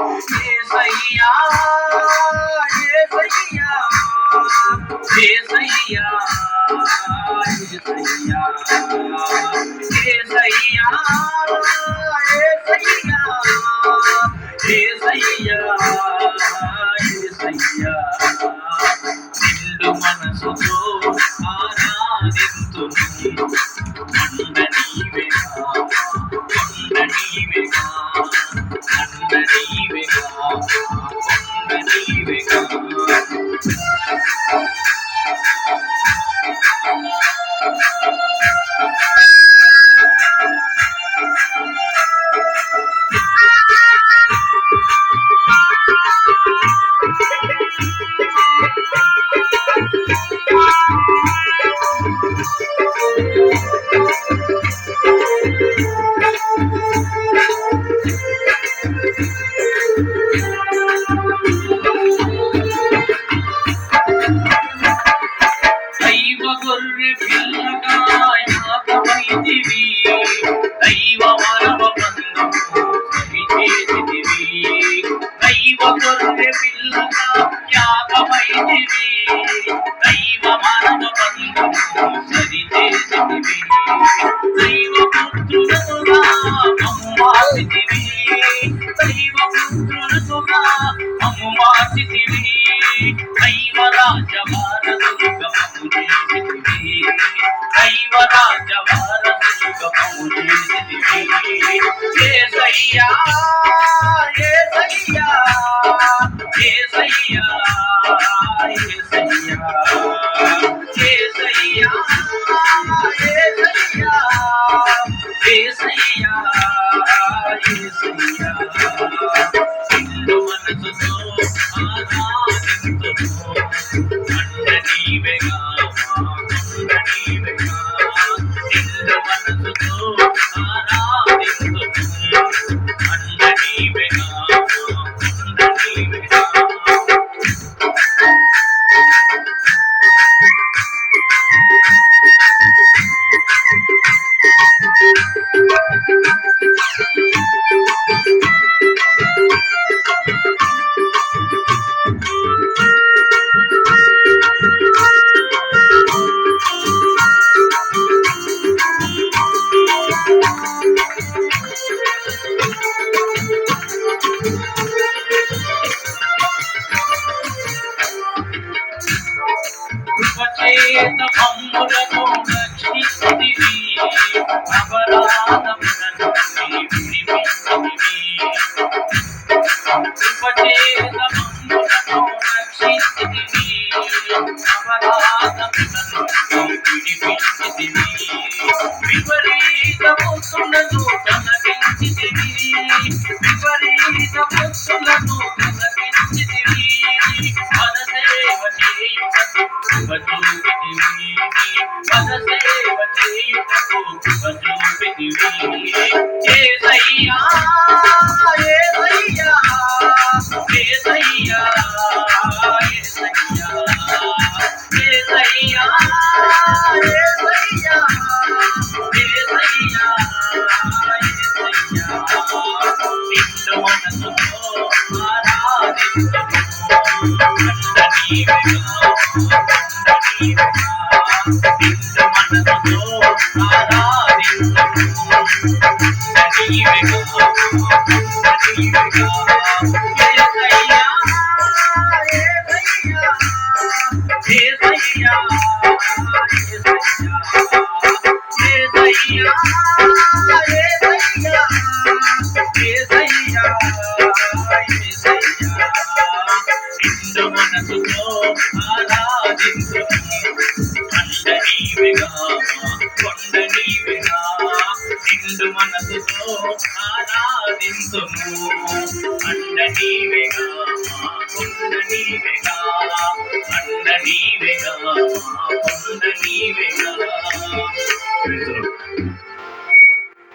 యేసయ్యా యేసయ్యా యేసయ్యా యేసయ్యా యేసయ్యా యేసయ్యా యేసయ్యా నిండు మనసుతో ఆరాధింతుము కొండ నీవేగా కొండ నీవేగా కొండ నీవేగా కొండ నీవేగా గొర్రె పిల్లగా యాగమైతివి దైవ మానవ బంధము సరిచేసితివి దైవ గొర్రె పిల్లగా యాగమైతివి దైవ మానవ బంధము సరిచేసితివి దైవ పుత్రులనుగా మమ్ము మార్చితివి దైవ పుత్రులనుగా మమ్ము మార్చితివి దైవ రాజవారసులుగా మమ్ము చేసితివి దైవ రాజవారసులుగా మమ్ము చేసితివి యేసయ్యా యేసయ్యా యేసయ్యా యేసయ్యా యేసయ్యా యేసయ్యా యేసయ్యా నిండు మనసుతో ఆరాధింతుము కొండ నీవేగా కొండ నీవేగా నిండు మనసుతో ఆరాధింతుము కొండ నీవేగా కొండ నీవేగా కృపచేత మమ్ములను రక్షించితివి అపరాధములను విడిపించితివి కృపచేత మమ్ములను రక్షించితివి అపరాధములను విడిపించితివి విపరీత బుద్ధులను తొలగించితివి విపరీత బుద్ధులను తొలగించితివి మన సేవ చేయుటకు చూపితివి మన సేవ చేయుటకు చూపితివి యేసయ్యా యేసయ్యా యేసయ్యా యేసయ్యా యేసయ్యా యేసయ్యా యేసయ్యా యేసయ్యా నిండు మనసుతో ఆరాధింతుము కొండ నీవేగా కొండ నీవేగా నిండు మనసుతో ఆరాధింతుము కొండ నీవేగా కొండ నీవేగా యేసయ్యా యేసయ్యా యేసయ్యా యేసయ్యా యేసయ్యా యేసయ్యా నిండు మనసుతో ఆరాధింతుము కొండ నీవేగా కొండ నీవేగా నిండు మనసుతో ఆరాధింతుము కొండ నీవేగా కొండ నీవేగా కొండ నీవేగా కొండ నీవేగా